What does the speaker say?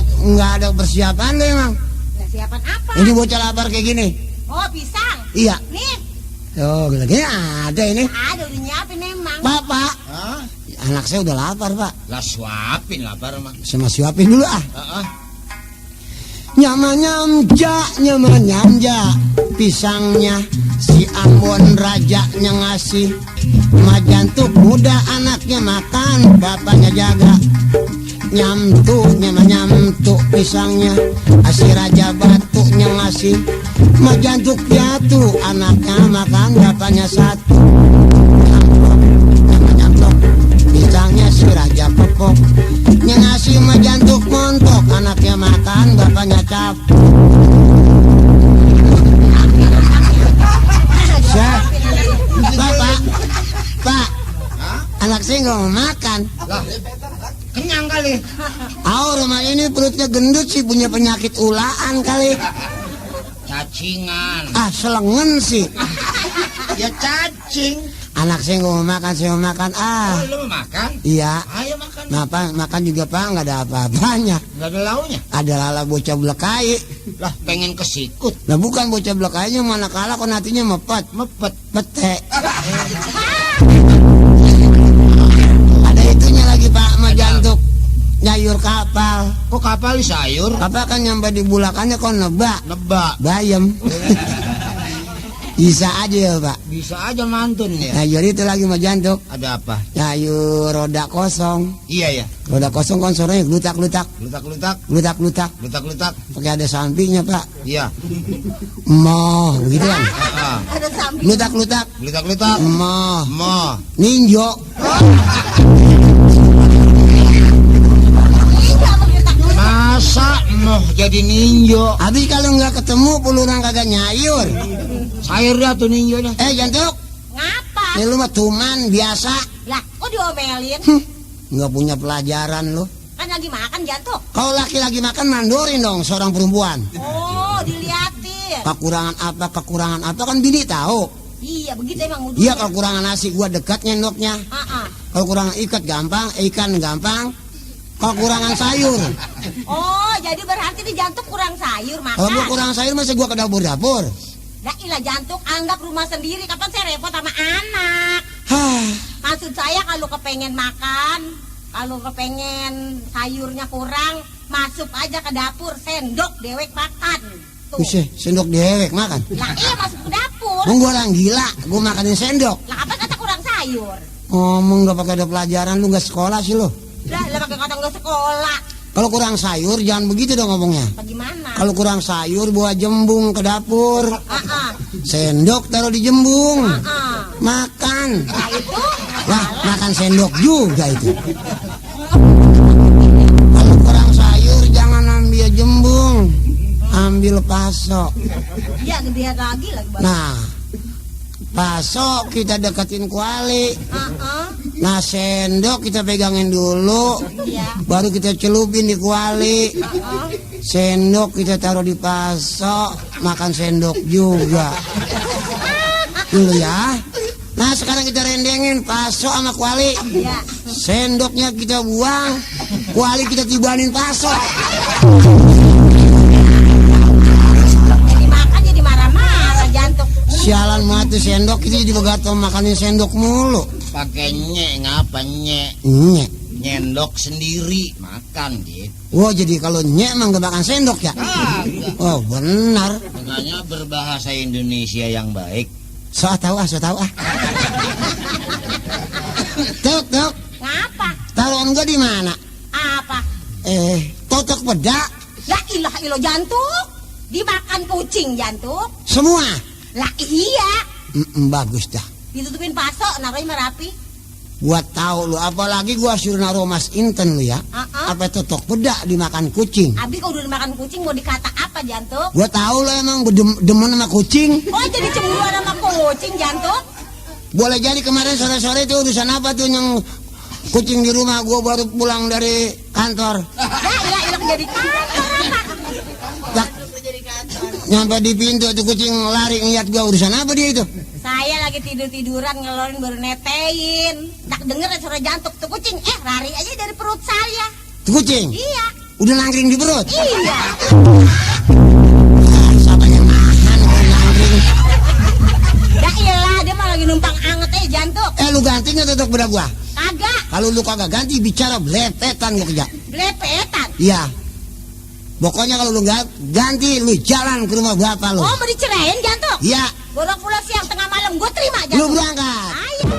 nggak ada persiapan lo emang. Persiapan apa? Ini bocah lapar kayak gini. Oh, pisang. Iya. Nih. Oh, gini ada ini. Ada udah nyiapin emang. Bapak. Hah? Anak saya udah lapar, Pak. Lah suapin lapar mah. Saya suapin dulu ah. Heeh. Nyama-nyamja, pisangnya si Ambon rajanya ngasih. Majantuk muda anaknya makan, bapaknya jaga. Nyamtuk pisangnya, si raja batuknya ngasih. Majantuk jatuh, anaknya makan, bapaknya satu. Nyamtuk pisangnya si raja pepok. Yang ngasih majantuk montok, anaknya makan, bapaknya cap. Pak, anak saya nggak mau makan. Lah, kenyang kali. Rumah ini perutnya gendut sih, punya penyakit ulaan kali. Cacingan. Selengen sih. Ya cacing. Anak saya nggak mau makan, saya mau makan. Oh, lu mau makan? Iya. Ayo makan. Nah, Pak, makan juga Pak, nggak ada apa-apanya. Nggak ada launya. Ada lala bocah belekai. Lah, pengen kesikut. Nah, bukan bocah belekainya, mana kalah kon hatinya mepet. Pete. Ada itunya lagi Pak, majantuk nyayur kapal. Kok kapal sayur? Kapal kan nyampe di bulakannya kok nebak. Bayam. Bisa aja ya Pak. Bisa aja mantun ya. Nyayur itu lagi majantuk. Ada apa? Nyayur roda kosong. Iya ya. Roda kosong kan suaranya glutak-glutak. Glutak-glutak. Pakai ada sampingnya Pak. Iya. Moh, begitu kan? Ada samping. Glutak-glutak. Moh. Ninjo. Masa moh jadi ninjo? Habis kalau nggak ketemu puluran kagak nyayur. Sayur dah tuh ninjo dah. Jantuk. Ngapa? Ini lu mah tuman biasa. Lah, kok diomelin? Nggak punya pelajaran lu. Kan lagi makan jantung. Kalau laki-laki makan mandorin dong seorang perempuan. Oh, diliatin. Kekurangan apa kan bini tahu. Iya, begitu emang mudah. Iya, kalau kurangan nasi gua dekat nyendoknya. Kalau kurangan ikan gampang. Kalau kurangan sayur. Oh, jadi berarti di jantung kurang sayur makan. Kalau gua kurang sayur masa gua ke dapur. Lah ilah jantung anggap rumah sendiri, kapan saya repot sama anak. Maksud saya kalau kepengen makan, kalau kepengen sayurnya kurang, masuk aja ke dapur, sendok dewek makan. Tuh. Sendok dewek makan. Lah iya masuk ke dapur. Gua orang gila, gua makanin sendok. Lah apa kata kurang sayur? Ngomong nggak pakai ada pelajaran, lu nggak sekolah sih lu. Lah pakai kata nggak sekolah. Kalau kurang sayur jangan begitu dong ngomongnya. Bagaimana? Kalau kurang sayur bawa jembung ke dapur. Sendok taruh di jembung. Makan. Nah itu? Lah makan sendok juga itu. Kalau kurang sayur jangan ambil jembung, ambil paso. Iya gedean lagi Bang. Nah, paso kita deketin kuali. Nah sendok kita pegangin dulu. Baru kita celupin di kuali. Sendok kita taruh di paso, makan sendok juga. Dulu ya. Nah sekarang kita rendengin paso sama kuali. Sendoknya kita buang, kuali kita tibanin paso. Jadi makan jadi marah-marah jantung. Sialan mati sendok kita jadi begato makanin sendok mulu. Pakai nyek ngapa nyek? Nyendok sendiri makan gitu. Wah jadi kalau nyek emang gak makan sendok ya? Oh benar. Makanya berbahasa Indonesia yang baik. So tahu ah. Tuk. Ngapa? Taruhan gua di mana? Apa? Totok peda. Lah ilah jantung. Dimakan kucing jantung. Semua. Lah iya. Bagus dah. Ditutupin paso, naruhnya merapi. Gua tahu lu, apalagi gua suruh naruh Mas Inten lu ya. Apa totok peda dimakan kucing? Abi kalau udah dimakan kucing mau dikata apa jantung? Gua tahu lu emang demen sama kucing. Oh jadi cemburuan sama kucing jantung? Boleh jadi kemarin sore-sore itu urusan apa tuh yang kucing di rumah gua baru pulang dari kantor. Ya jadi kantor apa? Nyampe di pintu tuh kucing lari ngeliat gua, urusan apa dia itu? Saya lagi tidur-tiduran ngeluarin baru netein. Tak denger suara jantung tuh kucing, lari aja dari perut saya. Tuh kucing? Iya. Udah nangkring di perut? Iya. Siapa yang nahan kalau nangkring? Ya iyalah, dia mah lagi numpang anget jantuk. Lu ganti nggak tutup bedak gua? Kagak. Kalau lu kagak ganti bicara belepetan gua kerja. Belepetan? Iya. Pokoknya kalau lu nggak ganti, lu jalan ke rumah bapak lu. Oh, mau dicerain jantuk? Iya. Borok pulang siang tengah malam, gue terima jantuk. Lu berangkat. Ayo.